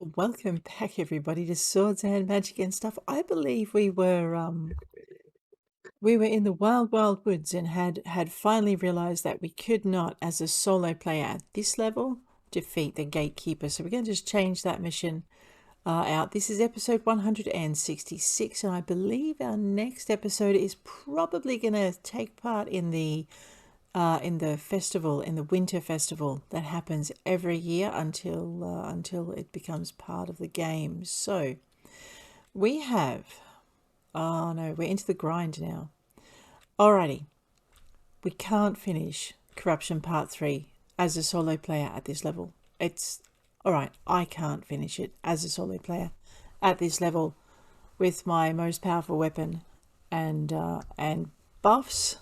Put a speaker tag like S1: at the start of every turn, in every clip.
S1: Welcome back, everybody, to Swords and Magic and Stuff. I believe we were in the wild, wild woods and had finally realized that we could not, as a solo player at this level, defeat the gatekeeper. So we're going to just change that mission out. This is episode 166, and I believe our next episode is probably going to take part in the festival, in the winter festival that happens every year until it becomes part of the game. So we have, oh no, we're into the grind now. Alrighty, we can't finish Corruption Part 3 as a solo player at this level. It's alright, I can't finish it as a solo player at this level with my most powerful weapon and buffs.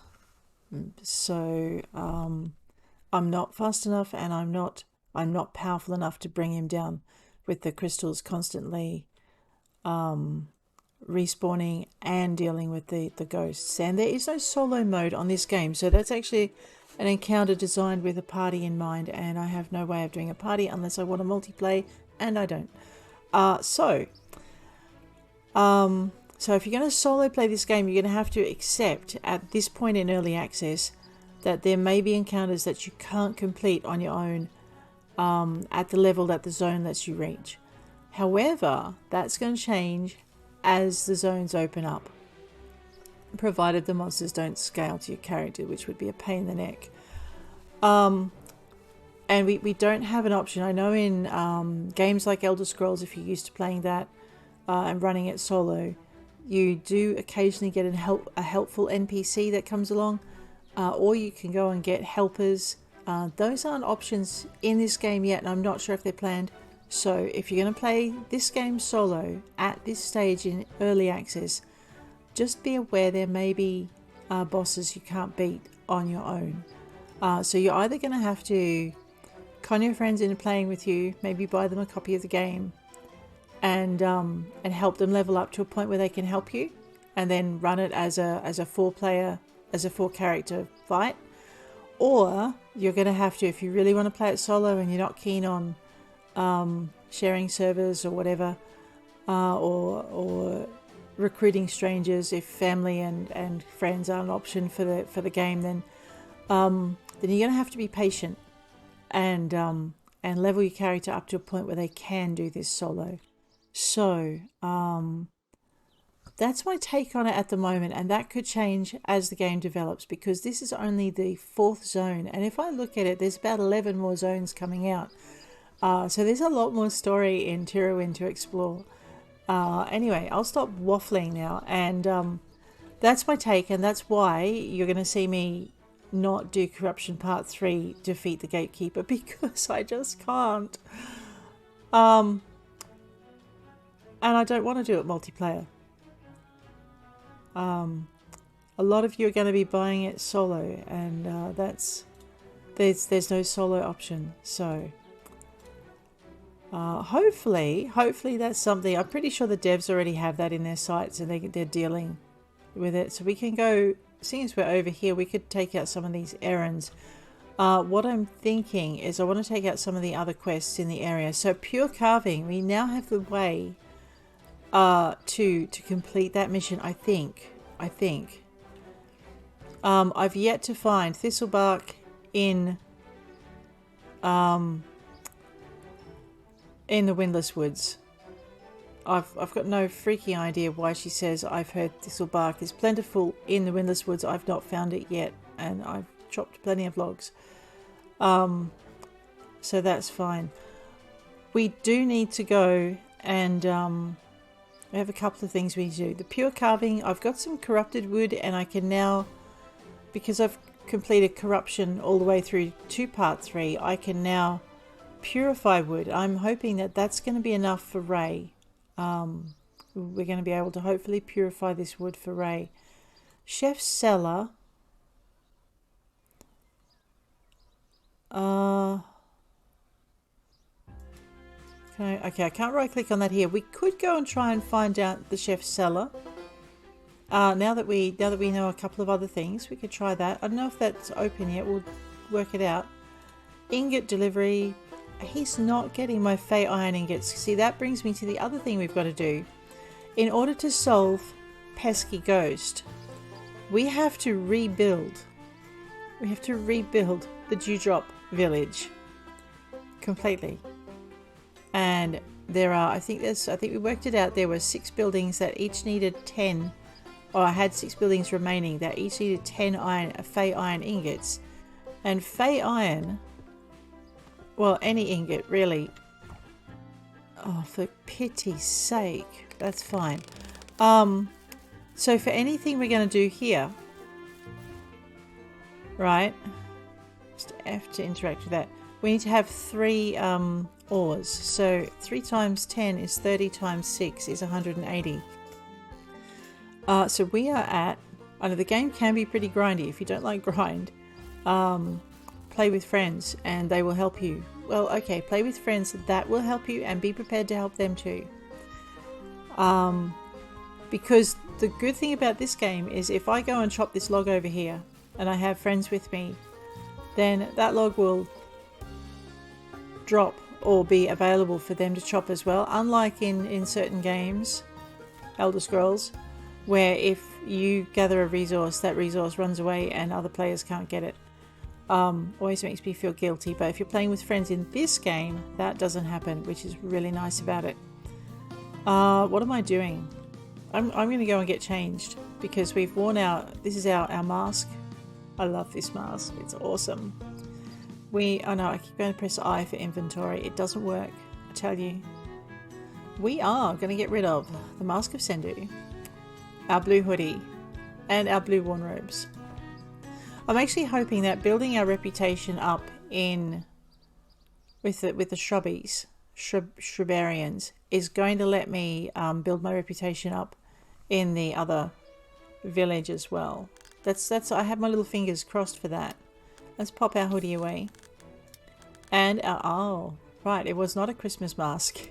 S1: So I'm not fast enough, and I'm not powerful enough to bring him down with the crystals constantly respawning and dealing with the ghosts. And there is no solo mode on this game, so that's actually an encounter designed with a party in mind, and I have no way of doing a party unless I want to multiplay, and I don't. So if you're going to solo play this game, you're going to have to accept at this point in early access that there may be encounters that you can't complete on your own at the level that the zone lets you reach. However, that's going to change as the zones open up, provided the monsters don't scale to your character, which would be a pain in the neck. And we don't have an option. I know in games like Elder Scrolls, if you're used to playing that and running it solo, you do occasionally get a helpful NPC that comes along, or you can go and get helpers. Those aren't options in this game yet, and I'm not sure if they're planned. So if you're going to play this game solo at this stage in early access, just be aware there may be bosses you can't beat on your own. So you're either going to have to con your friends into playing with you, maybe buy them a copy of the game, and help them level up to a point where they can help you, and then run it as a four character fight. Or you're going to have to, if you really want to play it solo and you're not keen on sharing servers or whatever, or recruiting strangers, if family and friends are an option for the game, then you're going to have to be patient and level your character up to a point where they can do this solo. So that's my take on it at the moment, and that could change as the game develops, because this is only the 4th zone, and if I look at it, there's about 11 more zones coming out. So there's a lot more story in Tirowin to explore. Anyway, I'll stop waffling now, and that's my take, and that's why you're going to see me not do Corruption Part 3, Defeat the Gatekeeper, because I just can't. And I don't want to do it multiplayer. A lot of you are going to be buying it solo, and there's no solo option. So hopefully that's something. I'm pretty sure the devs already have that in their sites, and they're dealing with it. So we can go, seeing as we're over here, we could take out some of these errands. What I'm thinking is I want to take out some of the other quests in the area. So pure carving, we now have the way to complete that mission. I think I've yet to find thistlebark in the Windless Woods. I've got no freaking idea why she says I've heard thistlebark is plentiful in the Windless Woods. I've not found it yet, and I've chopped plenty of logs. So that's fine. We do need to go and we have a couple of things we need to do. The pure carving, I've got some corrupted wood, and I can now, because I've completed corruption all the way through to part 3, I can now purify wood. I'm hoping that that's going to be enough for Ray. We're going to be able to hopefully purify this wood for Ray. Chef's cellar. Okay, I can't right click on that here. We could go and try and find out the chef's cellar. Now that we know a couple of other things, we could try that. I don't know if that's open yet. We'll work it out. Ingot delivery, he's not getting my Fey Iron ingots. See, that brings me to the other thing we've got to do. In order to solve Pesky Ghost, we have to rebuild. We have to rebuild the Dewdrop Village completely. And there are, I think we worked it out, there were 6 buildings that each needed 10, or I had 6 buildings remaining that each needed 10 Fey Iron ingots. And Fey Iron, well, any ingot really. Oh, for pity's sake, that's fine. So for anything we're going to do here, right, just F to interact with that, we need to have 3 ores. So 3 times 10 is 30 times 6 is 180. So we are at, I know the game can be pretty grindy. If you don't like grind, play with friends and they will help you. Well, okay, play with friends that will help you, and be prepared to help them too. Because the good thing about this game is if I go and chop this log over here and I have friends with me, then that log will drop or be available for them to chop as well. Unlike in certain games, Elder Scrolls, where if you gather a resource, that resource runs away and other players can't get it. Always makes me feel guilty, but if you're playing with friends in this game, that doesn't happen, which is really nice about it. What am I doing? I'm going to go and get changed because we've worn out, this is our mask. I love this mask, it's awesome. Oh no, I keep going to press I for inventory, it doesn't work, I tell you. We are going to get rid of the Mask of Sendu, our blue hoodie, and our blue worn robes. I'm actually hoping that building our reputation up with the shrubrians is going to let me build my reputation up in the other village as well. I have my little fingers crossed for that. Let's pop our hoodie away. And oh, right, it was not a Christmas mask.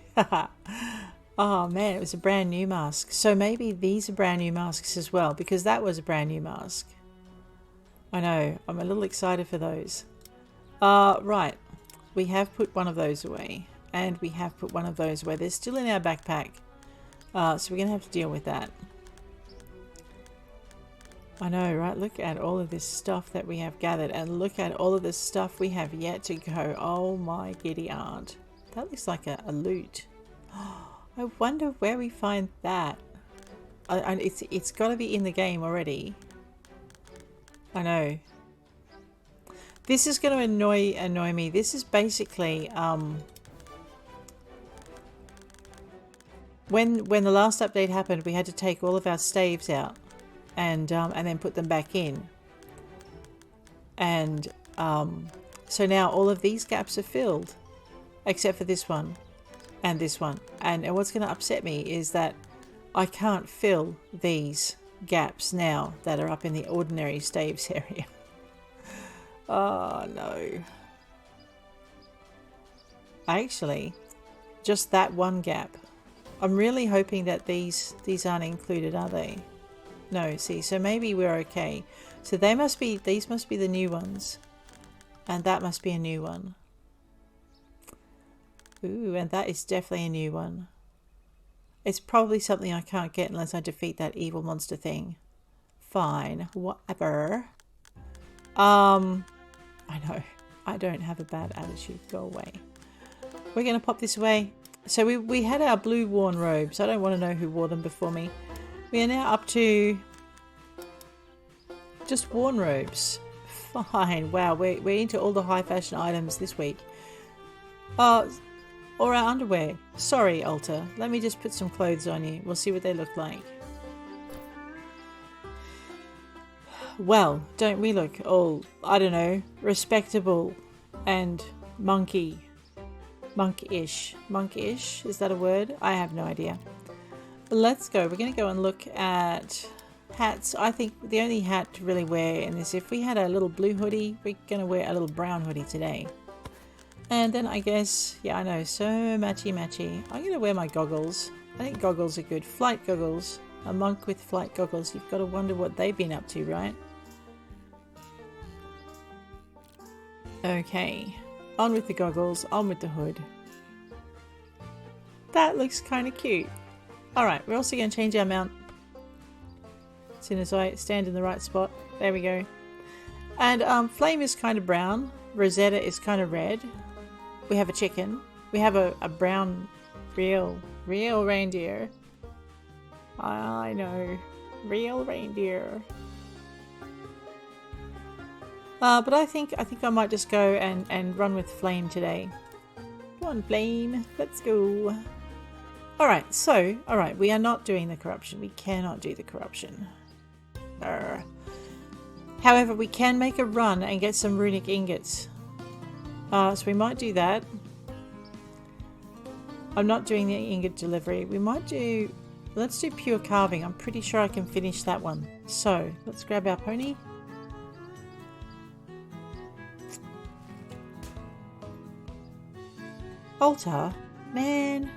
S1: Oh man, it was a brand new mask. So maybe these are brand new masks as well, because that was a brand new mask. I know, I'm a little excited for those. Right, we have put one of those away, and we have put one of those away. They're still in our backpack, so we're going to have to deal with that. I know, right? Look at all of this stuff that we have gathered, and look at all of this stuff we have yet to go. Oh my giddy aunt. That looks like a loot. I wonder where we find that. It's got to be in the game already. I know. This is going to annoy me. This is basically when the last update happened, we had to take all of our staves out and then put them back in. And so now all of these gaps are filled, except for this one and this one. And what's going to upset me is that I can't fill these gaps now that are up in the ordinary staves area. Oh no. Actually, just that one gap. I'm really hoping that these aren't included, are they? No, see, so maybe we're okay. So these must be the new ones. And that must be a new one. Ooh, and that is definitely a new one. It's probably something I can't get unless I defeat that evil monster thing. Fine, whatever. I know, I don't have a bad attitude. Go away. We're going to pop this away. So we had our blue worn robes. I don't want to know who wore them before me. We are now up to just worn robes. Fine. Wow, we're into all the high fashion items this week. Or our underwear. Sorry, Alter. Let me just put some clothes on you. We'll see what they look like. Well, don't we look all, I don't know, respectable and monkish? Monkish? Is that a word? I have no idea. Let's go. We're going to go and look at hats. I think the only hat to really wear in this, if we had a little blue hoodie, we're going to wear a little brown hoodie today. And then I guess, yeah, I know, so matchy. I'm going to wear my goggles. I think goggles are good. Flight goggles. A monk with flight goggles. You've got to wonder what they've been up to, right? Okay. On with the goggles, on with the hood. That looks kind of cute. Alright, we're also going to change our mount. As soon as I stand in the right spot. There we go. And Flame is kind of brown. Rosetta is kind of red. We have a chicken. We have a brown, real reindeer. I know. Real reindeer. But I think I might just go and run with Flame today. Come on, Flame. Let's go. Alright, we are not doing the corruption. We cannot do the corruption. However, we can make a run and get some runic ingots. So we might do that. I'm not doing the ingot delivery. We might do... Let's do pure carving. I'm pretty sure I can finish that one. So, let's grab our pony. Altar? Man.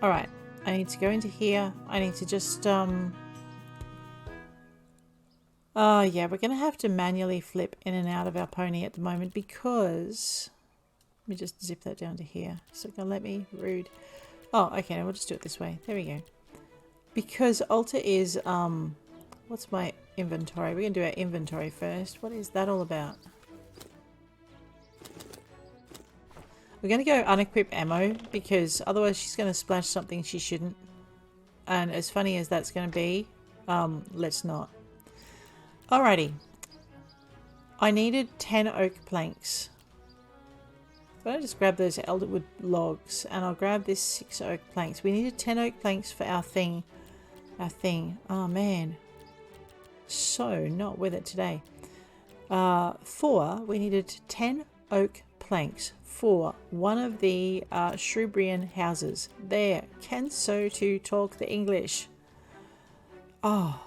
S1: Alright. I need to go into here. I need to just, Oh, yeah. We're going to have to manually flip in and out of our pony at the moment because... Let me just zip that down to here. It's not going to let me. Rude. Oh, okay. Now we'll just do it this way. There we go. Because altar is, what's my inventory? We're going to do our inventory first. What is that all about? We're going to go unequip ammo because otherwise she's going to splash something she shouldn't. And as funny as that's going to be, let's not. Alrighty. I needed 10 oak planks. But I just grab those elderwood logs and I'll grab this 6 oak planks. We needed 10 oak planks for our thing. Oh man. So not with it today. We needed 10 oak planks for one of the shrubrian houses. There. Can so to talk the English. Oh.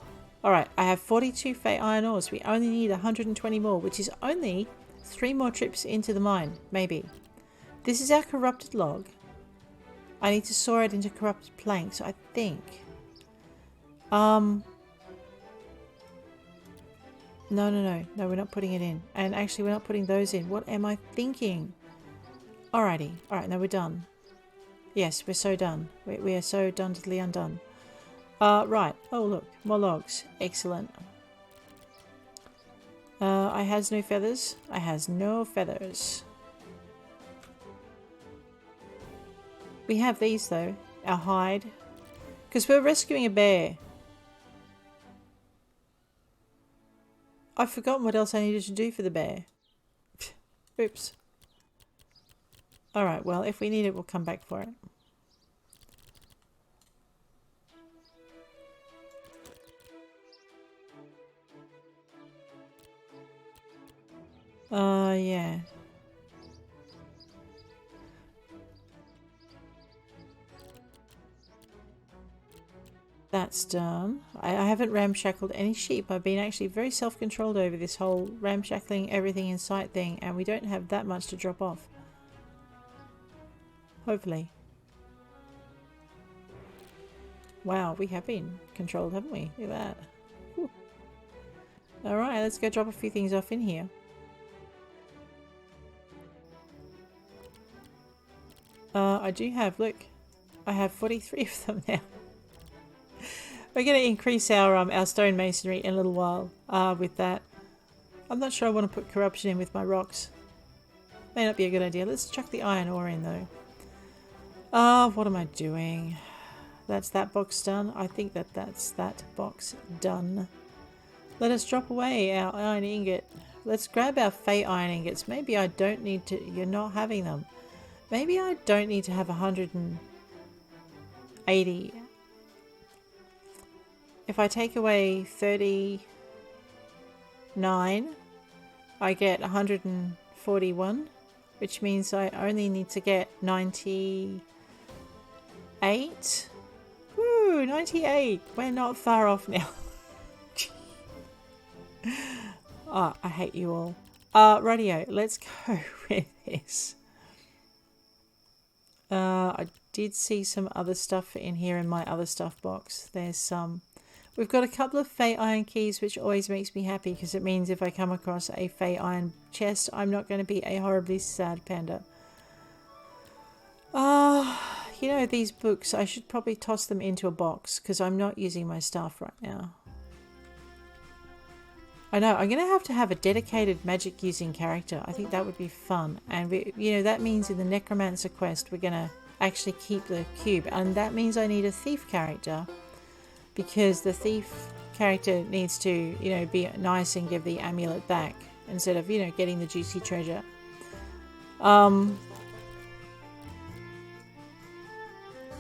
S1: Alright, I have 42 Fey iron ores. We only need 120 more, which is only 3 more trips into the mine, maybe. This is our corrupted log. I need to saw it into corrupted planks, I think. No, we're not putting it in. And actually, we're not putting those in. What am I thinking? Alrighty. Alright, now we're done. Yes, we're so done. We are so done-tedly undone. Right. Oh, look. More logs. Excellent. I has no feathers. I has no feathers. We have these, though. Our hide. Because we're rescuing a bear. I've forgotten what else I needed to do for the bear. Oops. Alright, well, if we need it, we'll come back for it. Yeah. That's done. I haven't ramshackled any sheep. I've been actually very self-controlled over this whole ramshackling everything in sight thing, and we don't have that much to drop off. Hopefully. Wow, we have been controlled, haven't we? Look at that. Alright, let's go drop a few things off in here. I do have, look, I have 43 of them now. We're going to increase our stone masonry in a little while with that. I'm not sure I want to put corruption in with my rocks. May not be a good idea. Let's chuck the iron ore in though. What am I doing? That's that box done. I think that's that box done. Let us drop away our iron ingot. Let's grab our Fey iron ingots. Maybe I don't need to... You're not having them. Maybe I don't need to have 180. If I take away 39, I get 141, which means I only need to get 98. Woo, 98. We're not far off now. Oh, I hate you all. Radio, let's go with this. I did see some other stuff in here in my other stuff box. There's some... We've got a couple of Fey Iron keys, which always makes me happy because it means if I come across a Fey Iron chest, I'm not going to be a horribly sad panda. You know, these books, I should probably toss them into a box because I'm not using my stuff right now. I know, I'm going to have a dedicated magic using character. I think that would be fun. And, that means in the Necromancer quest, we're going to actually keep the cube. And that means I need a thief character because the thief character needs to, be nice and give the amulet back instead of, getting the juicy treasure.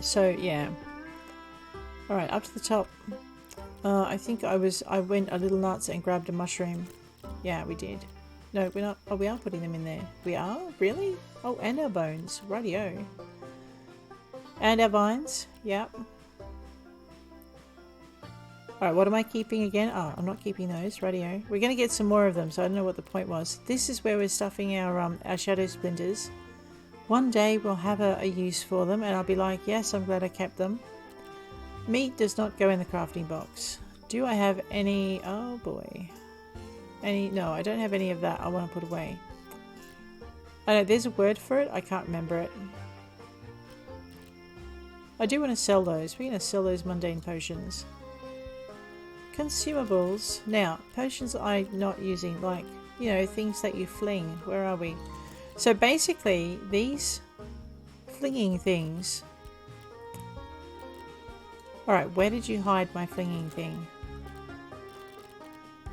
S1: So, yeah. Alright, up to the top. I think I went a little nuts and grabbed a mushroom. Yeah, we did. No, we're not. Oh, we are putting them in there. We are? Really? Oh, and our bones. Rightio. And our vines. Yep. Alright, what am I keeping again? Oh, I'm not keeping those. Rightio. We're going to get some more of them, so I don't know what the point was. This is where we're stuffing our shadow splinters. One day we'll have a use for them, and I'll be like, yes, I'm glad I kept them. Meat does not go in the crafting box. Do I have any... Oh boy. No, I don't have any of that I want to put away. I know, there's a word for it. I can't remember it. I do want to sell those. We're going to sell those mundane potions. Consumables. Now, potions I'm not using, like, things that you fling. Where are we? So basically, these flinging things... Alright, where did you hide my flinging thing?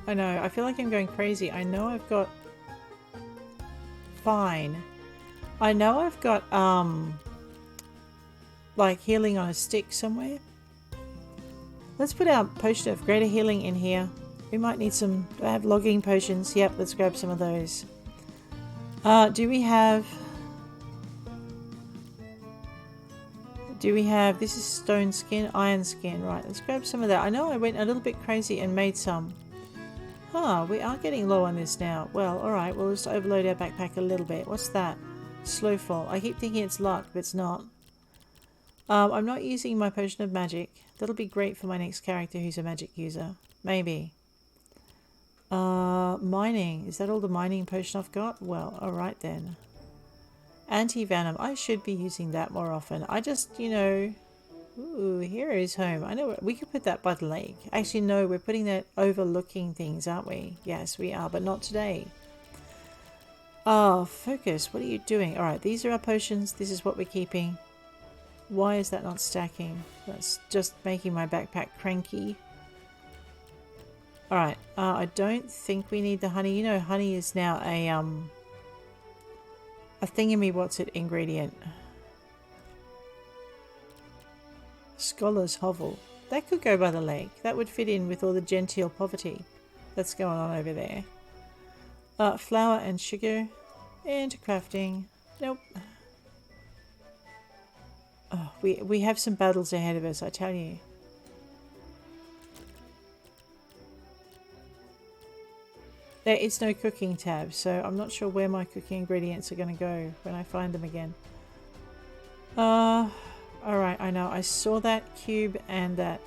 S1: I know, I feel like I'm going crazy. I know I've got... Fine. I know I've got, like, healing on a stick somewhere. Let's put our potion of greater healing in here. We might need some... Do I have logging potions? Yep, let's grab some of those. Do we have... This is stone skin, iron skin. Right, let's grab some of that. I know I went a little bit crazy and made some. Huh, we are getting low on this now. Well, alright, we'll just overload our backpack a little bit. What's that? Slow fall. I keep thinking it's luck, but it's not. I'm not using my potion of magic. That'll be great for my next character who's a magic user. Maybe. Mining. Is that all the mining potion I've got? Well, alright then. Anti-venom. I should be using that more often. I just, Ooh, hero's home. I know we could put that by the lake. Actually, no, we're putting that overlooking things, aren't we? Yes, we are, but not today. Oh, focus. What are you doing? Alright, these are our potions. This is what we're keeping. Why is that not stacking? That's just making my backpack cranky. Alright, I don't think we need the honey. Honey is now a thingammy-what's-it ingredient. Scholar's hovel. That could go by the lake. That would fit in with all the genteel poverty that's going on over there. Flour and sugar. Into crafting. Nope. Oh, we have some battles ahead of us, I tell you. There is no cooking tab, so I'm not sure where my cooking ingredients are going to go when I find them again. Alright, I know. I saw that cube and that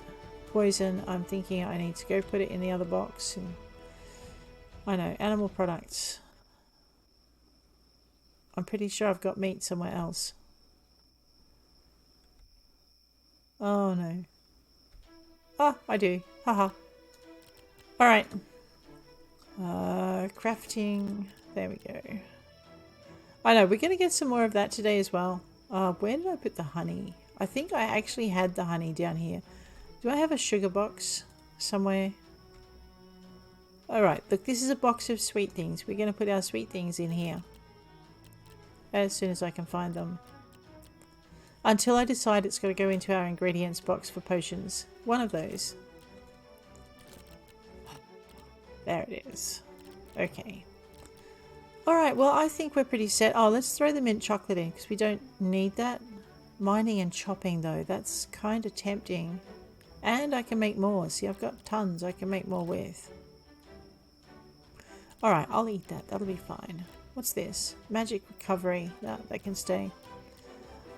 S1: poison. I'm thinking I need to go put it in the other box. And I know. Animal products. I'm pretty sure I've got meat somewhere else. Oh no. Ah, I do. Haha. Alright. Crafting. There we go. I know, we're going to get some more of that today as well. Where did I put the honey? I think I actually had the honey down here. Do I have a sugar box somewhere? Alright, look, this is a box of sweet things. We're going to put our sweet things in here. As soon as I can find them. Until I decide it's got to go into our ingredients box for potions. One of those. There it is. Okay. Alright, well I think we're pretty set. Oh, let's throw the mint chocolate in because we don't need that. Mining and chopping though, that's kind of tempting. And I can make more. See, I've got tons I can make more with. Alright, I'll eat that. That'll be fine. What's this? Magic recovery. No, that can stay.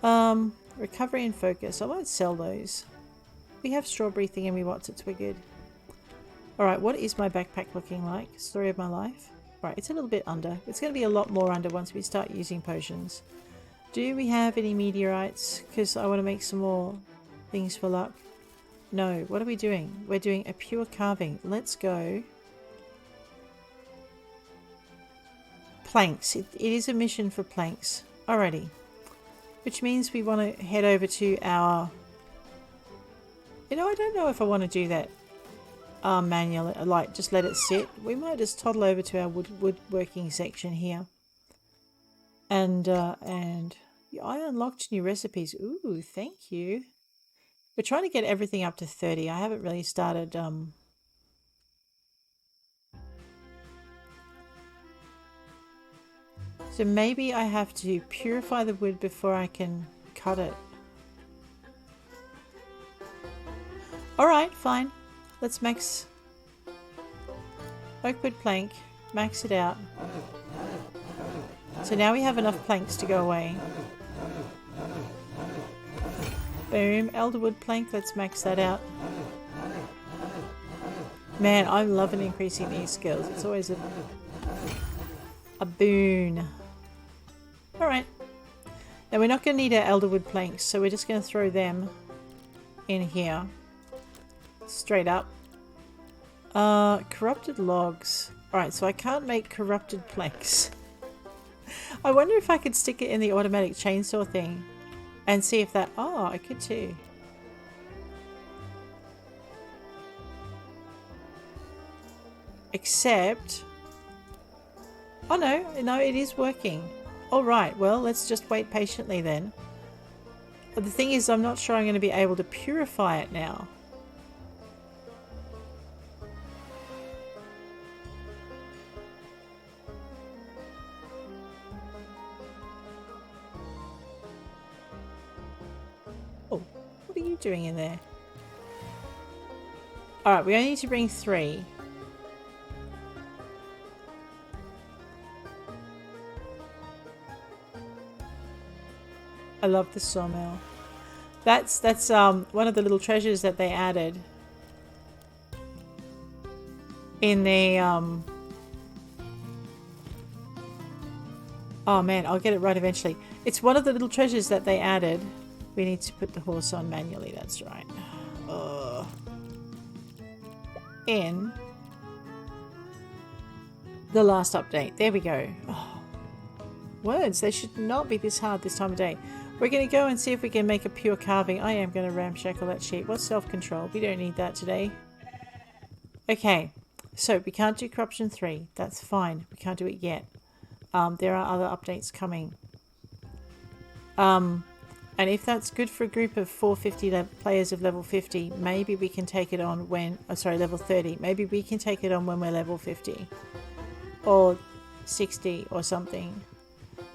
S1: Recovery and focus. I might sell those. we have strawberry thingy whatsits, we're good. Alright, what is my backpack looking like? Story of my life. Right, it's a little bit under. It's going to be a lot more under once we start using potions. Do we have any meteorites? Because I want to make some more things for luck. No, what are we doing? We're doing a pure carving. Let's go. Planks. It is a mission for planks. Alrighty. Which means we want to head over to our... You know, I don't know if I want to do that manually, like just let it sit. We might just toddle over to our woodworking section here. And I unlocked new recipes. Ooh, thank you. We're trying to get everything up to 30. I haven't really started... So maybe I have to purify the wood before I can cut it. Alright, fine. Let's max oak wood plank, max it out. So now we have enough planks to go away. Boom, elderwood plank, let's max that out. Man, I'm loving increasing these skills. It's always a boon. Alright. Now we're not going to need our elderwood planks, so we're just going to throw them in here. Straight up. Corrupted logs. Alright, so I can't make corrupted planks. I wonder if I could stick it in the automatic chainsaw thing and see if that... Oh, I could too. Except... Oh no, it is working. Alright, well, let's just wait patiently then. But the thing is, I'm not sure I'm going to be able to purify it now. Oh, what are you doing in there? Alright, we only need to bring 3. I love the sawmill. That's one of the little treasures that they added in the oh man, I'll get it right eventually. It's one of the little treasures that they added. We need to put the horse on manually, that's right. In the last update. There we go. Oh, words, they should not be this hard this time of day. We're going to go and see if we can make a pure carving. I am going to ramshackle that sheep. What's self-control? We don't need that today. Okay, so we can't do corruption 3. That's fine. We can't do it yet. There are other updates coming. And if that's good for a group of 450 players of level 50, maybe we can take it on when... Oh, sorry, level 30. Maybe we can take it on when we're level 50. Or 60 or something.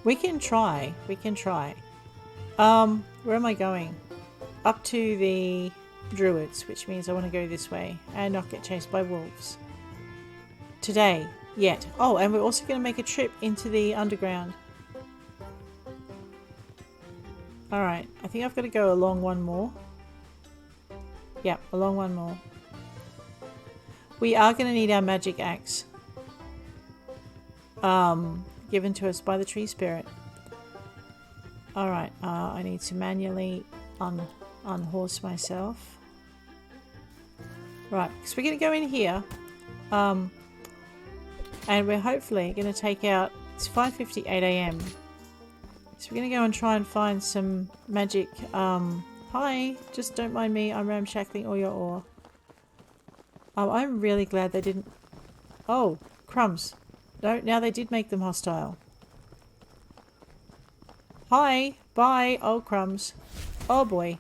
S1: We can try. We can try. Where am I going? Up to the druids, which means I want to go this way and not get chased by wolves. Today, yet. Oh, and we're also going to make a trip into the underground. Alright, I think I've got to go along one more. Yep, along one more. We are going to need our magic axe. Given to us by the tree spirit. Alright, I need to manually unhorse myself. Right, because we're going to go in here. And we're hopefully going to take out... It's 5:58 AM. So we're going to go and try and find some magic... Hi, just don't mind me. I'm ramshackling all your ore. I'm really glad they didn't... Oh, crumbs. No, now they did make them hostile. Hi, bye, oh crumbs. Oh boy.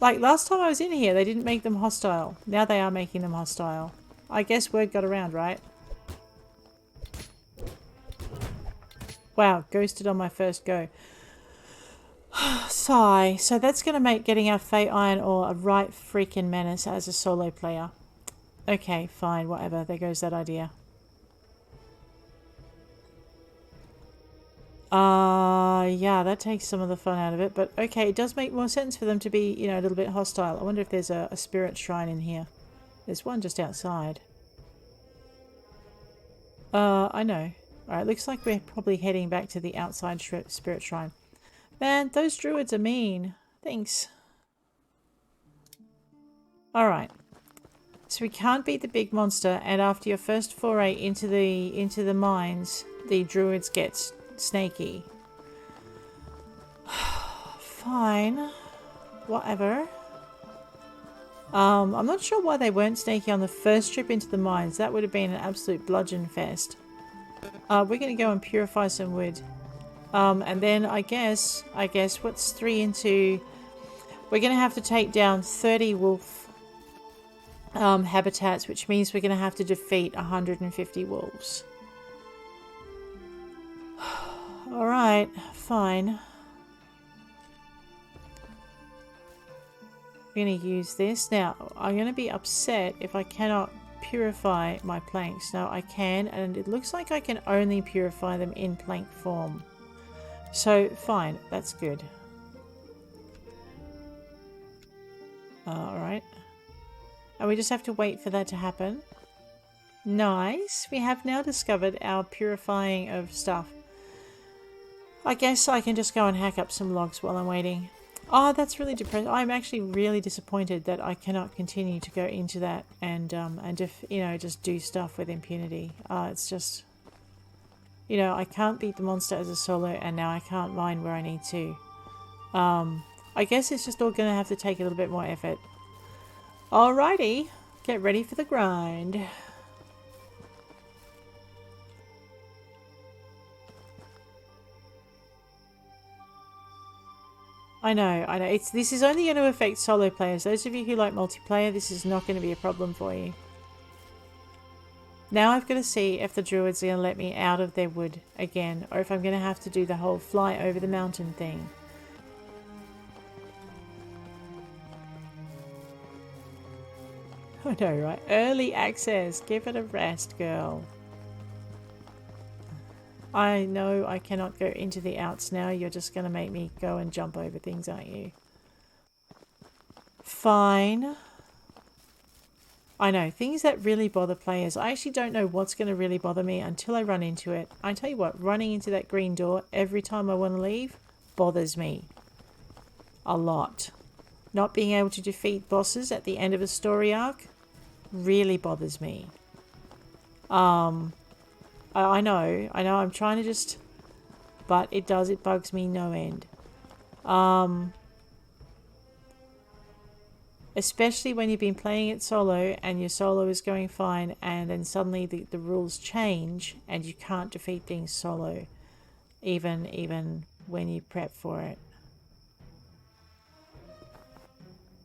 S1: Like last time I was in here, they didn't make them hostile. Now they are making them hostile. I guess word got around, right? Wow, ghosted on my first go. Sigh. So that's going to make getting our Fate Iron Ore a right freaking menace as a solo player. Okay, fine, whatever. There goes that idea. Yeah, that takes some of the fun out of it. But okay, it does make more sense for them to be, you know, a little bit hostile. I wonder if there's a spirit shrine in here. There's one just outside. I know. Alright, looks like we're probably heading back to the outside spirit shrine. Man, those druids are mean. Thanks. Alright. So we can't beat the big monster, and after your first foray into the mines, the druids get snaky. Fine. Whatever. I'm not sure why they weren't snaky on the first trip into the mines. That would have been an absolute bludgeon fest. We're going to go and purify some wood. And then I guess what's 3 into... We're going to have to take down 30 wolf habitats, which means we're going to have to defeat 150 wolves. Alright, fine. I'm going to use this. Now, I'm going to be upset if I cannot purify my planks. Now, I can, and it looks like I can only purify them in plank form. So, fine. That's good. Alright. And we just have to wait for that to happen. Nice. We have now discovered our purifying of stuff. I guess I can just go and hack up some logs while I'm waiting. Oh, that's really depressing. I'm actually really disappointed that I cannot continue to go into that and if, you know, just do stuff with impunity. It's just, you know, I can't beat the monster as a solo, and now I can't mine where I need to. I guess it's just all going to have to take a little bit more effort. Alrighty, get ready for the grind. I know. This is only going to affect solo players. Those of you who like multiplayer, this is not going to be a problem for you. Now I've got to see if the druids are going to let me out of their wood again, or if I'm going to have to do the whole fly over the mountain thing. I know, right? Early access. Give it a rest, girl. I know I cannot go into the outs now. You're just going to make me go and jump over things, aren't you? Fine. I know, things that really bother players. I actually don't know what's going to really bother me until I run into it. I tell you what, running into that green door every time I want to leave bothers me. A lot. Not being able to defeat bosses at the end of a story arc really bothers me. I know, I'm trying to just... But it bugs me no end. Especially when you've been playing it solo and your solo is going fine, and then suddenly the rules change and you can't defeat things solo. Even when you prep for it.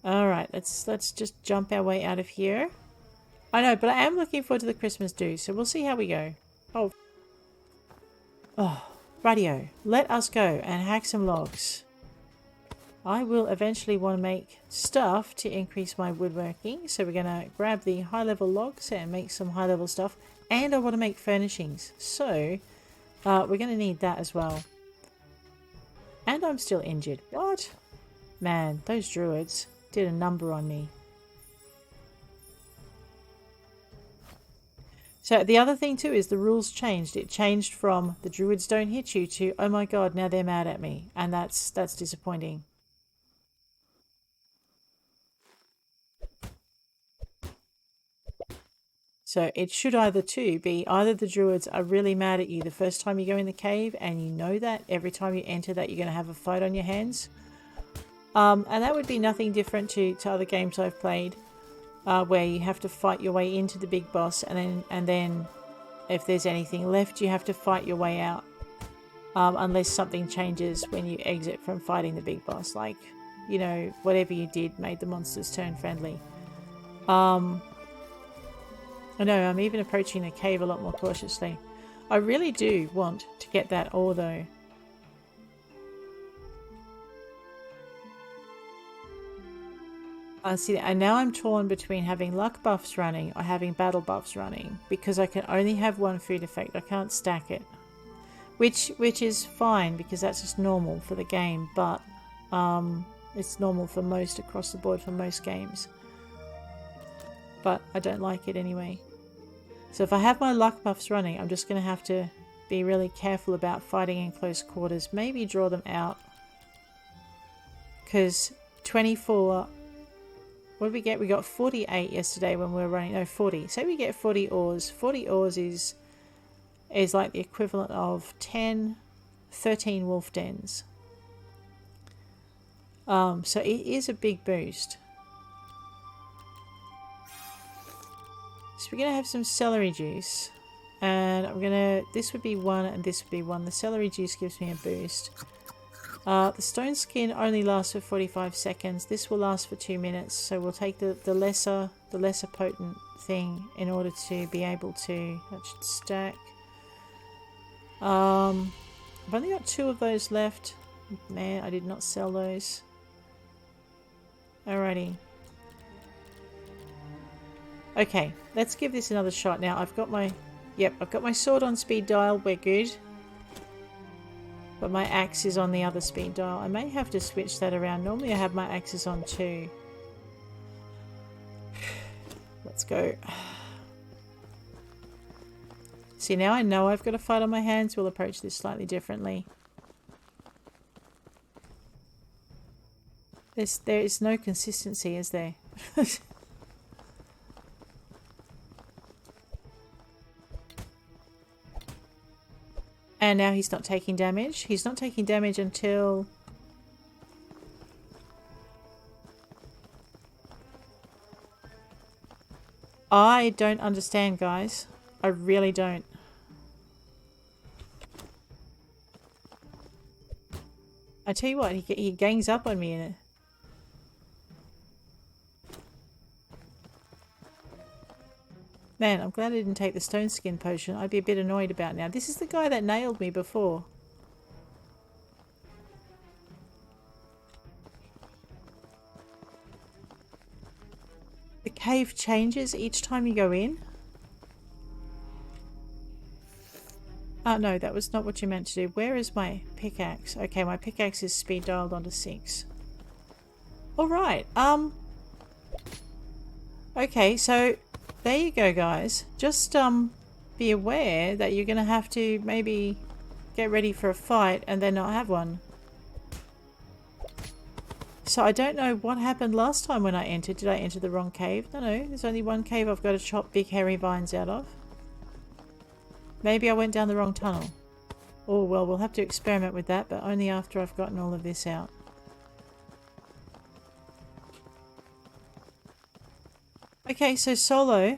S1: Alright, let's just jump our way out of here. I know, but I am looking forward to the Christmas do, so we'll see how we go. Oh, radio. Let us go and hack some logs. I will eventually want to make stuff to increase my woodworking, so we're going to grab the high-level logs and make some high-level stuff, and I want to make furnishings, so we're going to need that as well. And I'm still injured. What? Man, those druids did a number on me. So the other thing too is the rules changed. It changed from the druids don't hit you to, oh my god, now they're mad at me. And that's disappointing. So it should either be either the druids are really mad at you the first time you go in the cave, and you know that every time you enter that you're going to have a fight on your hands. And that would be nothing different to other games I've played. Where you have to fight your way into the big boss, and then if there's anything left you have to fight your way out, unless something changes when you exit from fighting the big boss, like, you know, whatever you did made the monsters turn friendly. I know, I'm even approaching the cave a lot more cautiously. I really do want to get that ore though. See, and now I'm torn between having luck buffs running or having battle buffs running, because I can only have one food effect. I can't stack it. which is fine because that's just normal for the game, but it's normal for most across the board for most games. But I don't like it anyway. So if I have my luck buffs running, I'm just going to have to be really careful about fighting in close quarters. Maybe draw them out. Because 24... What did we get? We got 48 yesterday when we were running. No, 40. Say we get 40 ores. 40 ores is like the equivalent of 13 wolf dens. So it is a big boost. So we're going to have some celery juice. And I'm going to... This would be 1 and this would be 1. The celery juice gives me a boost. The stone skin only lasts for 45 seconds. This will last for 2 minutes. So we'll take the lesser potent thing in order to be able to... That should stack. I've only got 2 of those left. Man, I did not sell those. Alrighty. Okay, let's give this another shot now. I've got my... Yep, I've got my sword on speed dial. We're good. But my axe is on the other speed dial. I may have to switch that around. Normally I have my axes on 2. Let's go. See, now I know I've got a fight on my hands. We'll approach this slightly differently. There is no consistency, is there? And now he's not taking damage. He's not taking damage until... I don't understand, guys. I really don't. I tell you what, he gangs up on me in it. Man, I'm glad I didn't take the stone skin potion. I'd be a bit annoyed about now. This is the guy that nailed me before. The cave changes each time you go in? Oh no, that was not what you meant to do. Where is my pickaxe? Okay, my pickaxe is speed dialed onto 6. Alright, okay, so... There you go, guys. Just be aware that you're going to have to maybe get ready for a fight and then not have one. So I don't know what happened last time when I entered. Did I enter the wrong cave? No, there's only one cave I've got to chop big hairy vines out of. Maybe I went down the wrong tunnel. Oh, well, we'll have to experiment with that, but only after I've gotten all of this out. Okay, so solo,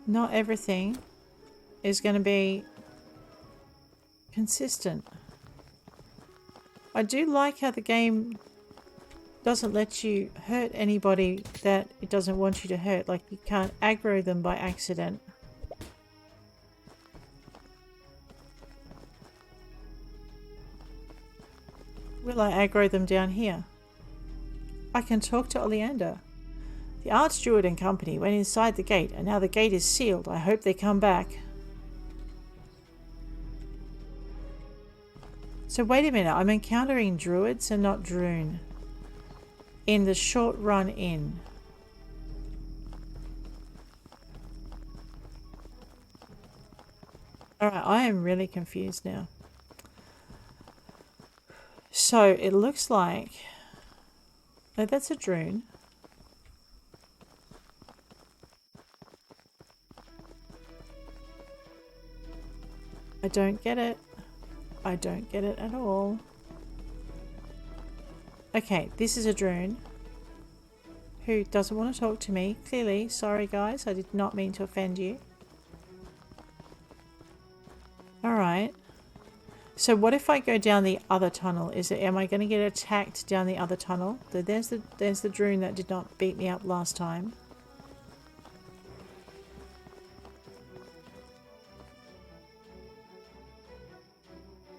S1: not everything is going to be consistent. I do like how the game doesn't let you hurt anybody that it doesn't want you to hurt. Like, you can't aggro them by accident. Will I aggro them down here? I can talk to Oleander. The Archdruid and company went inside the gate, and now the gate is sealed. I hope they come back. So wait a minute, I'm encountering druids and not Droon. In the short run in. Alright, I am really confused now. So it looks like... Oh, that's a Droon. I don't get it. I don't get it at all. Okay, this is a Droon who doesn't want to talk to me. Clearly, sorry guys, I did not mean to offend you. Alright. So what if I go down the other tunnel? Am I going to get attacked down the other tunnel? There's the Droon that did not beat me up last time.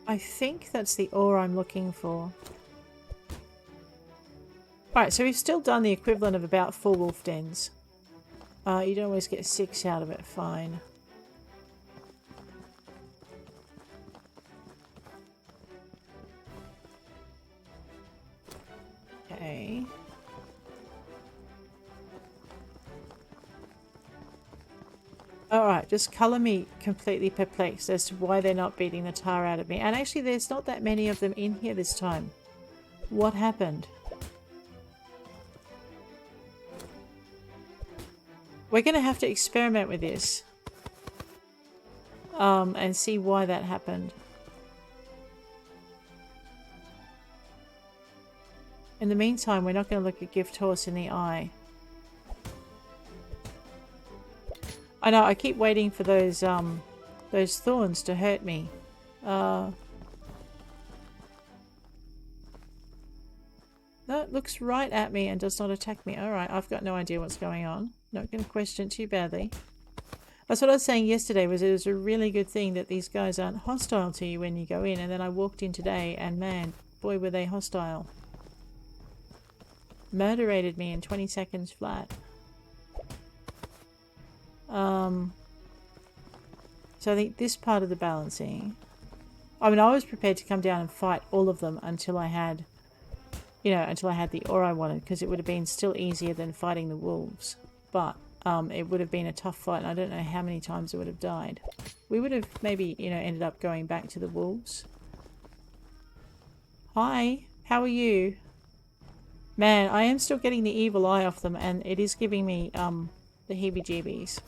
S1: I think that's the ore I'm looking for. Alright, so we've still done the equivalent of about 4 wolf dens. You don't always get 6 out of it, fine. way. Alright, just colour me completely perplexed as to why they're not beating the tar out of me. And actually there's not that many of them in here this time. What happened? We're going to have to experiment with this. And see why that happened. In the meantime, we're not going to look a gift horse in the eye. I know, I keep waiting for those thorns to hurt me. No, it looks right at me and does not attack me. Alright, I've got no idea what's going on. Not going to question it too badly. That's what I was saying yesterday, was it was a really good thing that these guys aren't hostile to you when you go in. And then I walked in today and man, boy were they hostile. Murderated me in 20 seconds flat. So I think this part of the balancing... I mean, I was prepared to come down and fight all of them until I had... You know, until I had the ore I wanted, because it would have been still easier than fighting the wolves. But it would have been a tough fight, and I don't know how many times it would have died. We would have maybe, you know, ended up going back to the wolves. Hi, how are you? Man, I am still getting the evil eye off them, and it is giving me the heebie-jeebies.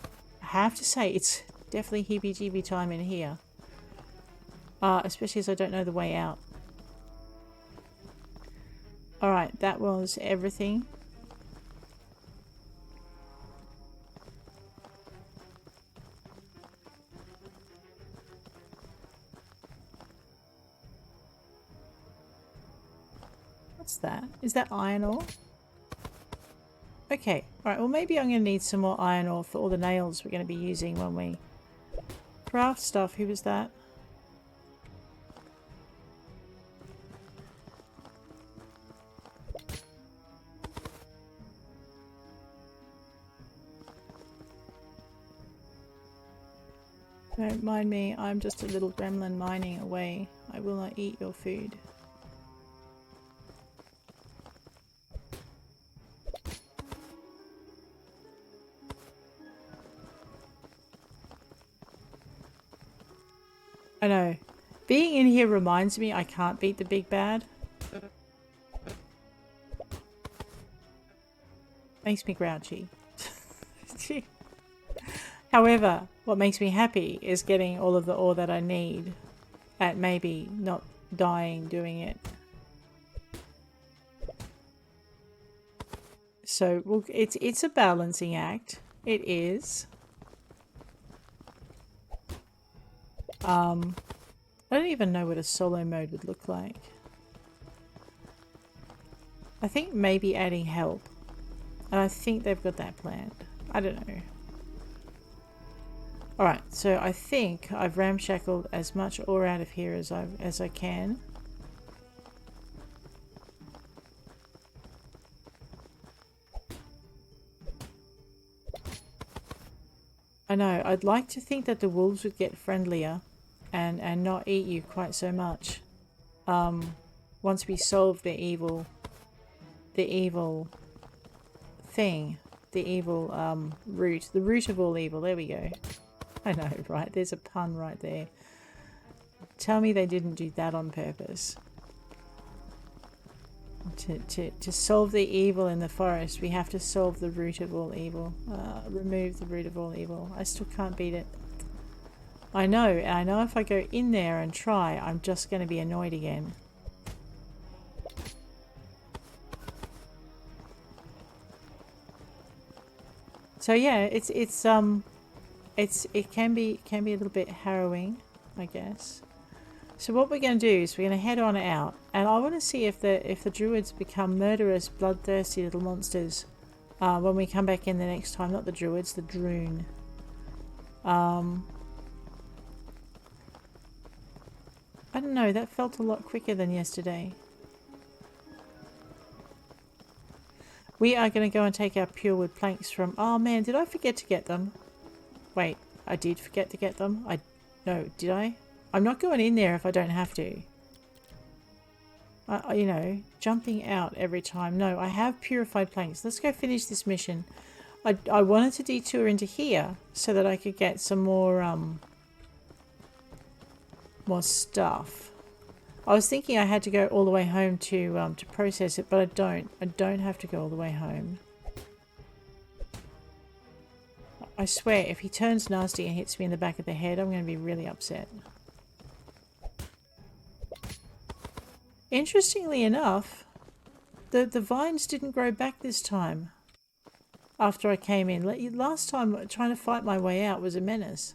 S1: I have to say, it's definitely heebie-jeebie time in here. Especially as I don't know the way out. Alright, that was everything. What's that? Is that iron ore? Okay, alright, well maybe I'm going to need some more iron ore for all the nails we're going to be using when we craft stuff. Who was that? Don't mind me, I'm just a little gremlin mining away. I will not eat your food. I know. Being in here reminds me I can't beat the big bad. Makes me grouchy. However, what makes me happy is getting all of the ore that I need at maybe not dying doing it. So, well, it's a balancing act. It is. I don't even know what a solo mode would look like. I think maybe adding help. And I think they've got that planned. I don't know. Alright, so I think I've ramshackled as much ore out of here as I can. I know, I'd like to think that the wolves would get friendlier and not eat you quite so much. Once we solve the evil thing, the evil root, the root of all evil, there we go. I know, right? There's a pun right there. Tell me they didn't do that on purpose. To solve the evil in the forest, we have to solve the root of all evil. Remove the root of all evil. I still can't beat it. I know if I go in there and try, I'm just going to be annoyed again. So yeah, it can be a little bit harrowing, I guess. So what we're going to do is we're going to head on out, and I want to see if the druids become murderous, bloodthirsty little monsters when we come back in the next time. Not the druids, the droon. I don't know, that felt a lot quicker than yesterday. We are going to go and take our pure wood planks from... Oh man, did I forget to get them? Wait, I did forget to get them? No, did I? I'm not going in there if I don't have to. You know, jumping out every time. No, I have purified planks. Let's go finish this mission. I wanted to detour into here so that I could get some more stuff. I was thinking I had to go all the way home to process it, but I don't. I don't have to go all the way home. I swear, if he turns nasty and hits me in the back of the head, I'm going to be really upset. Interestingly enough, the vines didn't grow back this time after I came in. Last time, trying to fight my way out was a menace.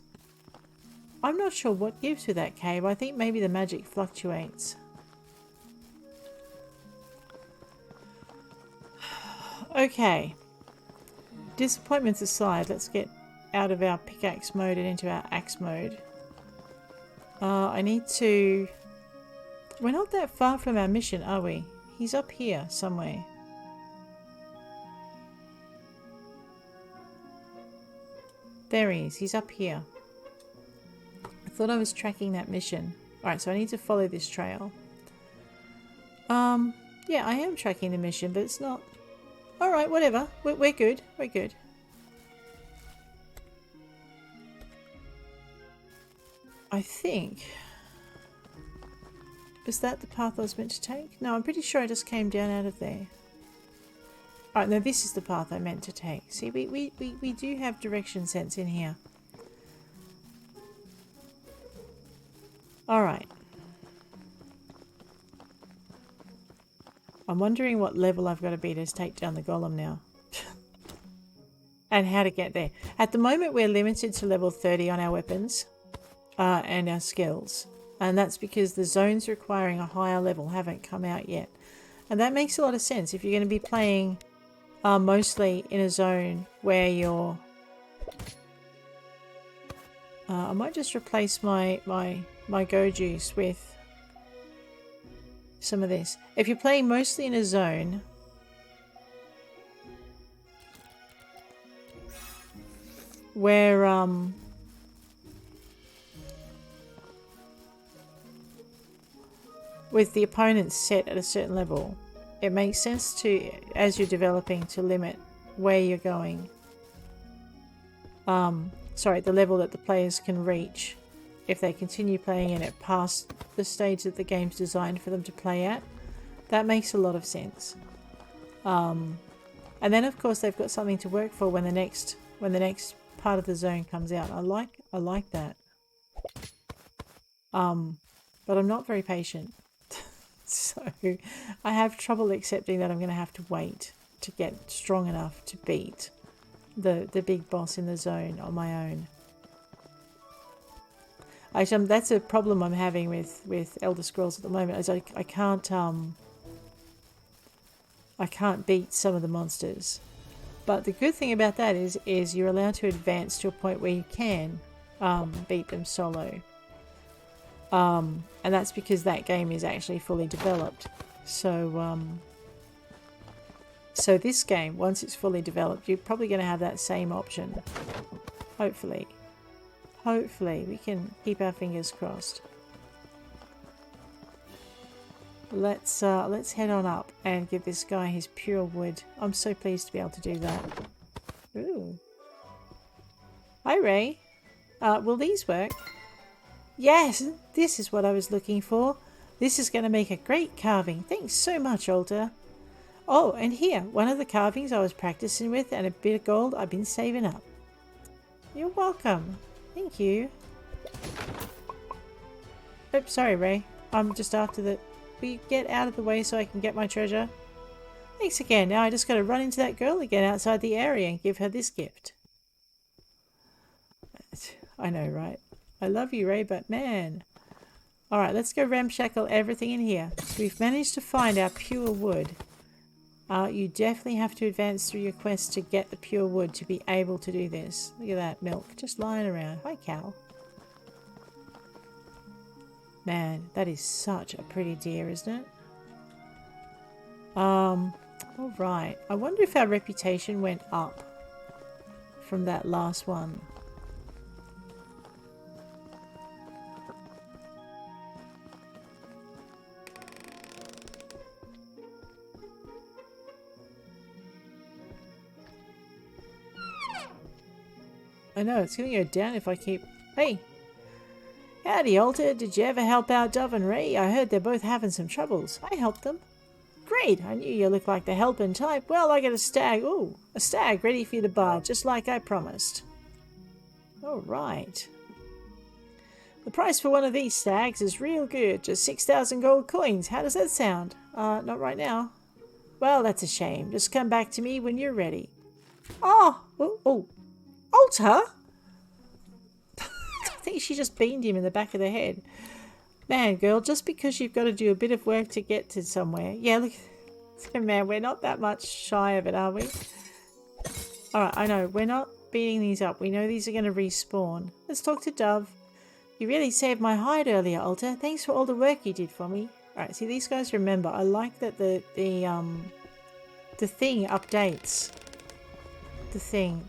S1: I'm not sure what gives with that cave. I think maybe the magic fluctuates. Okay. Disappointments aside, let's get out of our pickaxe mode and into our axe mode. I need to... We're not that far from our mission, are we? He's up here somewhere. There he is. He's up here. I thought I was tracking that mission. Alright, so I need to follow this trail. Yeah, I am tracking the mission, but it's not... Alright, whatever. We're good. We're good. I think... Was that the path I was meant to take? No, I'm pretty sure I just came down out of there. Alright, no, this is the path I meant to take. See, we do have direction sense in here. Alright. I'm wondering what level I've got to be to take down the golem now. And how to get there. At the moment, we're limited to level 30 on our weapons and our skills. And that's because the zones requiring a higher level haven't come out yet. And that makes a lot of sense. If you're going to be playing mostly in a zone where you're... I might just replace my go juice with some of this. If you're playing mostly in a zone where with the opponents set at a certain level, it makes sense to, as you're developing, to limit where you're going. Sorry, the level that the players can reach if they continue playing in it past the stage that the game's designed for them to play at. That makes a lot of sense. And then of course they've got something to work for when the next part of the zone comes out. I like that. But I'm not very patient. So I have trouble accepting that I'm going to have to wait to get strong enough to beat the big boss in the zone on my own. Actually, that's a problem I'm having with Elder Scrolls at the moment. Is I can't beat some of the monsters. But the good thing about that is you're allowed to advance to a point where you can beat them solo. And that's because that game is actually fully developed. So so this game, once it's fully developed, you're probably going to have that same option. Hopefully. Hopefully, we can keep our fingers crossed. Let's head on up and give this guy his pure wood. I'm so pleased to be able to do that. Ooh. Hi, Ray. Will these work? Yes, this is what I was looking for. This is going to make a great carving. Thanks so much, Alter. Oh, and here, one of the carvings I was practicing with and a bit of gold I've been saving up. You're welcome. Thank you. Oops, sorry, Ray. I'm just after the... Will you get out of the way so I can get my treasure? Thanks again. Now I just got to run into that girl again outside the area and give her this gift. I know, right? I love you, Ray, but man. Alright, let's go ramshackle everything in here. We've managed to find our pure wood. You definitely have to advance through your quest to get the pure wood to be able to do this. Look at that milk just lying around. Hi, cow. Man, that is such a pretty deer, isn't it? Alright. I wonder if our reputation went up from that last one. I know, it's going to go down if I keep... Hey! Howdy, Alter. Did you ever help out Dove and Ray? I heard they're both having some troubles. I helped them. Great! I knew you looked like the helping type. Well, I got a stag. Ooh, a stag ready for you to buy, just like I promised. Alright. The price for one of these stags is real good. Just 6,000 gold coins. How does that sound? Not right now. Well, that's a shame. Just come back to me when you're ready. Oh! Alter? I think she just beamed him in the back of the head. Man, girl, just because you've got to do a bit of work to get to somewhere. Yeah, look. Man, we're not that much shy of it, are we? Alright, I know. We're not beating these up. We know these are going to respawn. Let's talk to Dove. You really saved my hide earlier, Alter. Thanks for all the work you did for me. Alright, see, these guys remember. I like that the thing updates. The thing.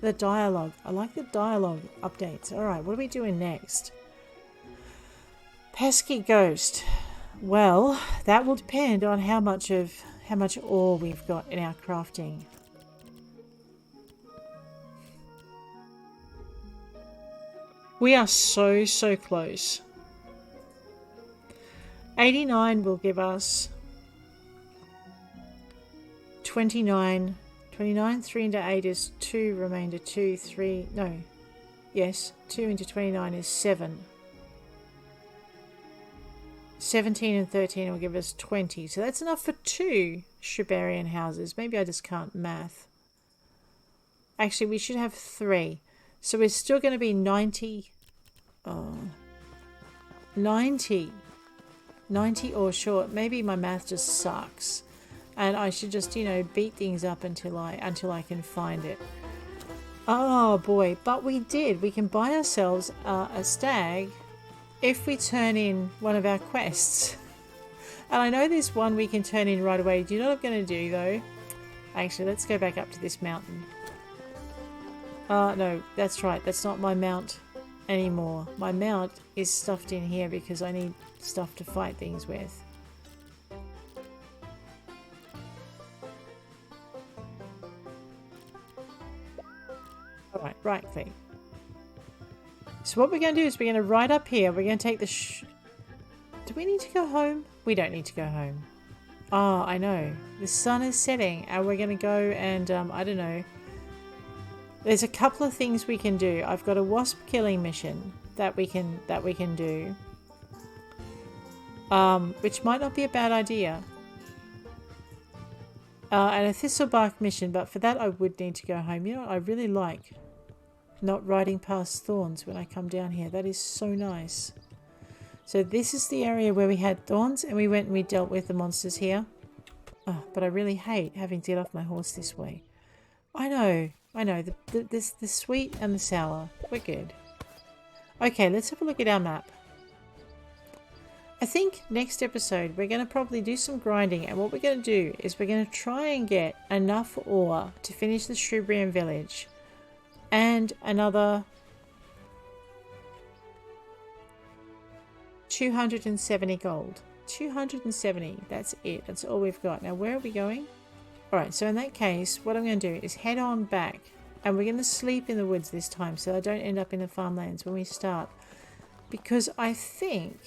S1: The dialogue. I like the dialogue updates. Alright, what are we doing next? Pesky ghost. Well, that will depend on how much ore we've got in our crafting. We are so close. 89 will give us 29. 29, 3 into 8 is 2, remainder 2, 3, no. Yes, 2 into 29 is 7. 17 and 13 will give us 20. So that's enough for 2 shrubrian houses. Maybe I just can't math. Actually, we should have 3. So we're still going to be 90. 90 or short. Maybe my math just sucks. And I should just, you know, beat things up until I can find it. Oh boy, but we did. We can buy ourselves a stag if we turn in one of our quests. And I know there's one we can turn in right away. Do you know what I'm going to do though? Actually, let's go back up to this mountain. No, that's right. That's not my mount anymore. My mount is stuffed in here because I need stuff to fight things with. Alright, right click. So what we're going to do is we're going to ride up here. We're going to take the do we need to go home? We don't need to go home. Oh, I know. The sun is setting and we're going to go and, I don't know. There's a couple of things we can do. I've got a wasp killing mission that we can do. Which might not be a bad idea. And a thistlebark mission, but for that I would need to go home. You know what I really like? Not riding past thorns when I come down here. That is so nice. So this is the area where we had thorns and we went and we dealt with the monsters here. Oh, but I really hate having to get off my horse this way. I know. The sweet and the sour. We're good. Okay, let's have a look at our map. I think next episode we're going to probably do some grinding, and what we're going to do is we're going to try and get enough ore to finish the Shrubrian village and another 270 gold. 270, that's it. That's all we've got. Now where are we going? Alright, so in that case, what I'm going to do is head on back, and we're going to sleep in the woods this time so I don't end up in the farmlands when we start. Because I think...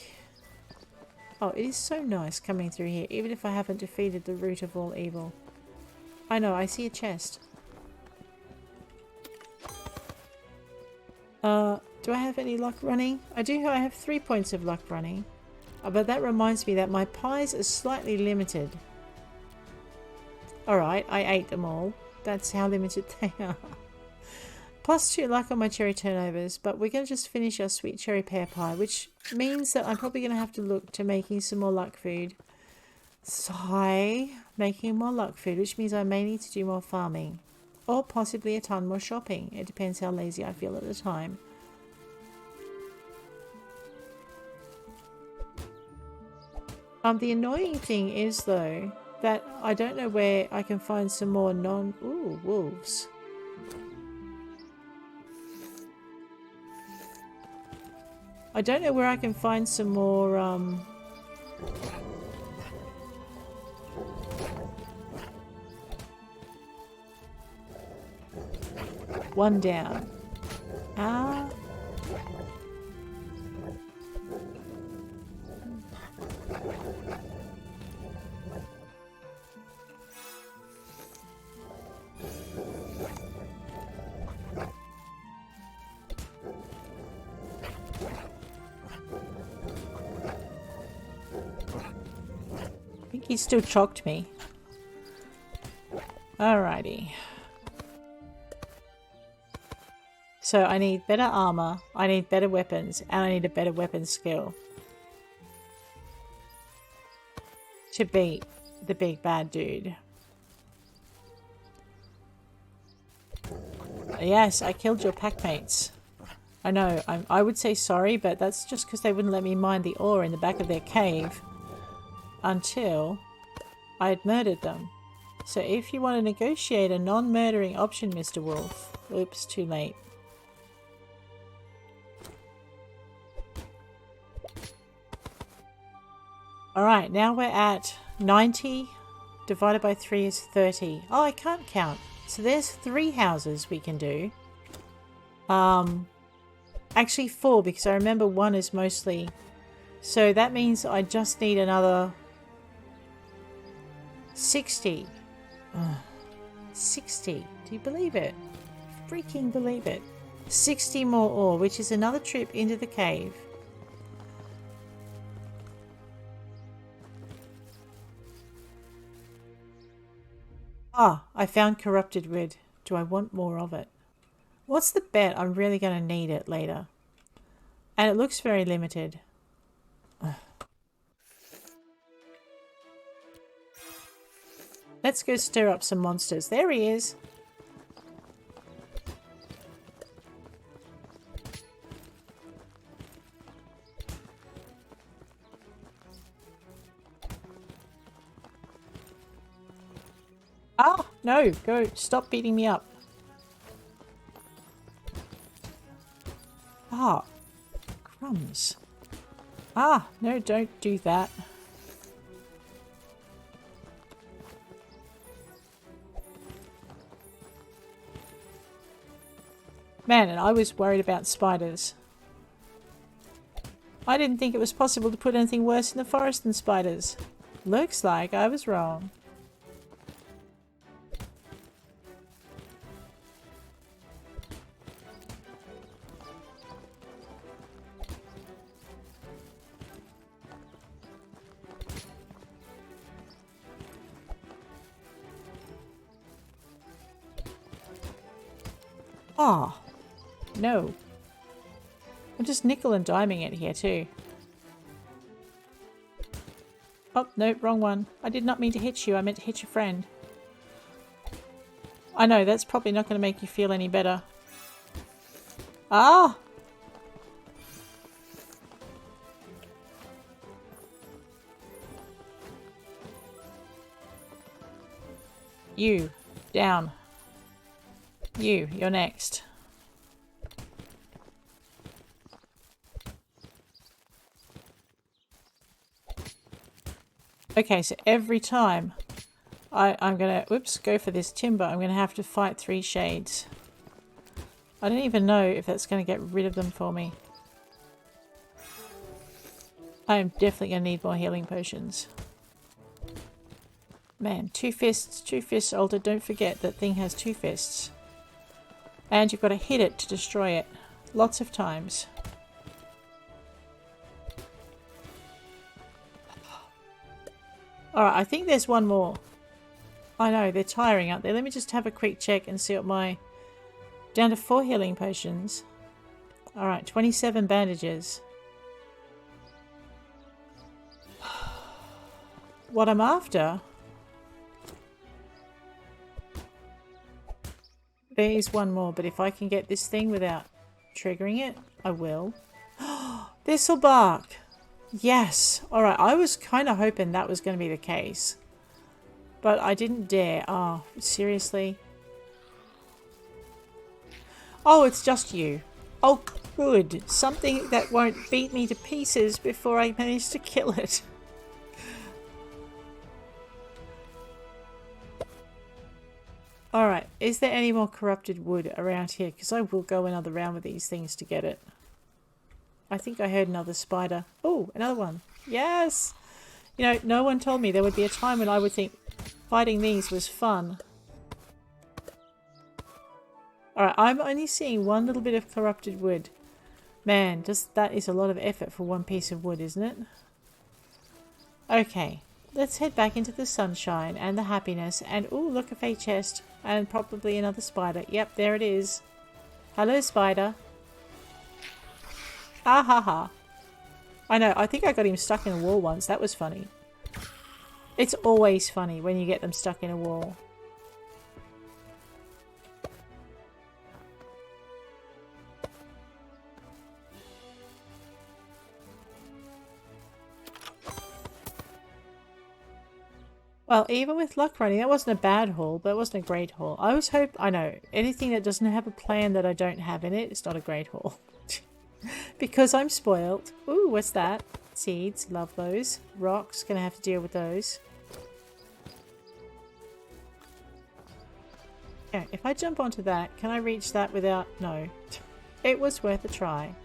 S1: Oh, it is so nice coming through here, even if I haven't defeated the root of all evil. I know, I see a chest. Do I have any luck running? I do, I have 3 points of luck running. But that reminds me that my pies are slightly limited. Alright, I ate them all. That's how limited they are. Plus 2 luck on my cherry turnovers, but we're going to just finish our sweet cherry pear pie, which means that I'm probably going to have to look to making some more luck food. Sigh, making more luck food, which means I may need to do more farming. Or possibly a ton more shopping. It depends how lazy I feel at the time. The annoying thing is, though, that I don't know where I can find some more Ooh, wolves. I don't know where I can find some more, One down. Ah. I think he still chocked me. Alrighty. So I need better armor, I need better weapons, and I need a better weapon skill to beat the big bad dude. Yes, I killed your packmates. I know, I would say sorry, but that's just because they wouldn't let me mine the ore in the back of their cave until I had murdered them. So if you want to negotiate a non-murdering option, Mr. Wolf... Oops, too late. Alright, now we're at 90 divided by 3 is 30. Oh, I can't count. So there's 3 houses we can do. Actually 4, because I remember 1 is mostly... So that means I just need another 60. Ugh. 60. Do you believe it? Freaking believe it. 60 more ore, which is another trip into the cave. Ah, I found corrupted wood. Do I want more of it? What's the bet? I'm really going to need it later. And it looks very limited. Ugh. Let's go stir up some monsters. There he is. Ah, no, go. Stop beating me up. Ah, crumbs. Ah, no, don't do that. Man, and I was worried about spiders. I didn't think it was possible to put anything worse in the forest than spiders. Looks like I was wrong. Ah, no. I'm just nickel and diming it here too. Oh, no, wrong one. I did not mean to hit you. I meant to hit your friend. I know, that's probably not going to make you feel any better. Ah! You. Down. You're next. Okay, so every time I'm gonna, whoops, go for this timber, I'm gonna have to fight 3 shades. I don't even know if that's gonna get rid of them for me. I am definitely gonna need more healing potions. Man, 2 fists, Alter. Don't forget that thing has 2 fists. And you've got to hit it to destroy it. Lots of times. Alright, I think there's one more. I know, they're tiring, aren't they? Let me just have a quick check and see what my... Down to 4 healing potions. Alright, 27 bandages. What I'm after... There is one more, but if I can get this thing without triggering it, I will. Thistlebark! Yes! Alright, I was kind of hoping that was going to be the case. But I didn't dare. Oh, seriously? Oh, it's just you. Oh, good. Something that won't beat me to pieces before I manage to kill it. Alright, is there any more corrupted wood around here? Because I will go another round with these things to get it. I think I heard another spider. Oh, another one. Yes! You know, no one told me there would be a time when I would think fighting these was fun. Alright, I'm only seeing one little bit of corrupted wood. Man, that is a lot of effort for one piece of wood, isn't it? Okay, let's head back into the sunshine and the happiness. And oh, look, a fake chest. And probably another spider. Yep, there it is. Hello, spider. Ah ha ha. I know, I think I got him stuck in a wall once. That was funny. It's always funny when you get them stuck in a wall. Well, even with luck running, that wasn't a bad haul, but it wasn't a great haul. I know, anything that doesn't have a plan that I don't have in it, it's not a great haul. Because I'm spoiled. Ooh, what's that? Seeds, love those. Rocks, gonna have to deal with those. Okay, if I jump onto that, can I reach that without... No. It was worth a try.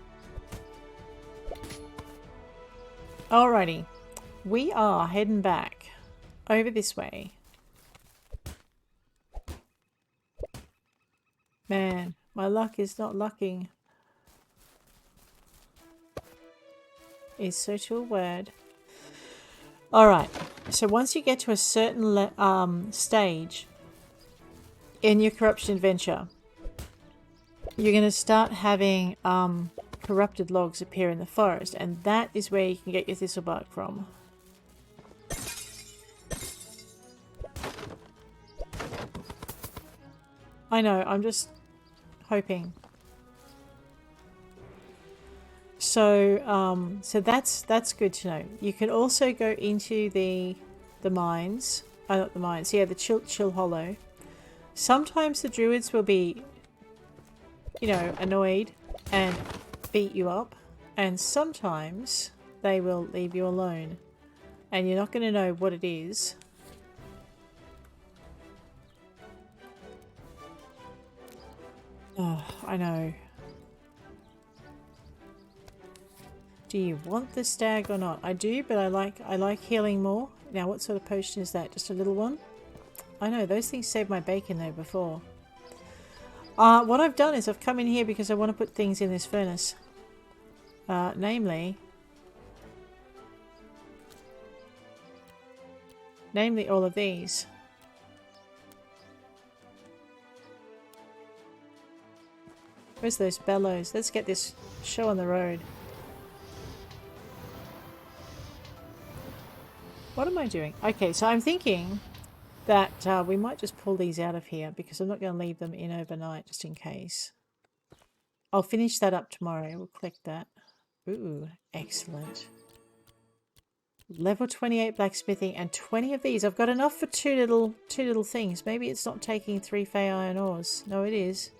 S1: Alrighty. We are heading back. Over this way. Man, my luck is not lucking. Is such a word. Alright, so once you get to a certain stage in your corruption adventure, you're going to start having corrupted logs appear in the forest, and that is where you can get your thistlebark from. I know, I'm just hoping. So, so that's good to know. You can also go into the mines. Not the mines. Yeah, the Chill Hollow. Sometimes the druids will be, you know, annoyed and beat you up, and sometimes they will leave you alone, and you're not going to know what it is. Oh, I know. Do you want the stag or not? I do, but I like healing more. Now, what sort of potion is that? Just a little one? I know, those things saved my bacon though before. What I've done is I've come in here because I want to put things in this furnace. Namely all of these. Where's those bellows? Let's get this show on the road. What am I doing? Okay, so I'm thinking that we might just pull these out of here because I'm not going to leave them in overnight just in case. I'll finish that up tomorrow. We'll collect that. Ooh, excellent. Level 28 blacksmithing and 20 of these. I've got enough for two little things. Maybe it's not taking 3 fey iron ores. No, it is.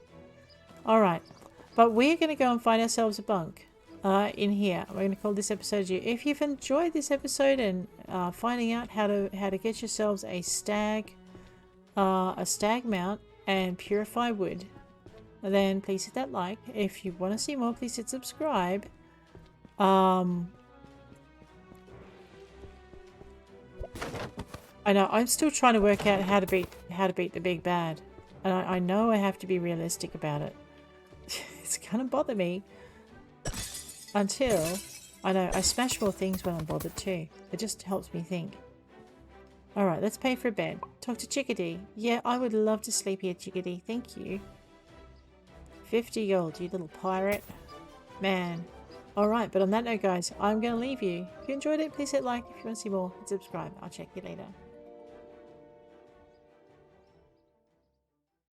S1: Alright, but we're going to go and find ourselves a bunk in here. We're going to call this episode you. If you've enjoyed this episode and finding out how to get yourselves a stag mount and purify wood, then please hit that like. If you want to see more, please hit subscribe. I know I'm still trying to work out how to beat the big bad, and I know I have to be realistic about it. It's gonna bother me until I know I smash more things when I'm bothered too. It just helps me think. Alright, let's pay for a bed. Talk to Chickadee. Yeah, I would love to sleep here, Chickadee. Thank you. 50 gold, you little pirate. Man. Alright, but on that note, guys, I'm going to leave you. If you enjoyed it, please hit like. If you want to see more, hit subscribe. I'll check you later.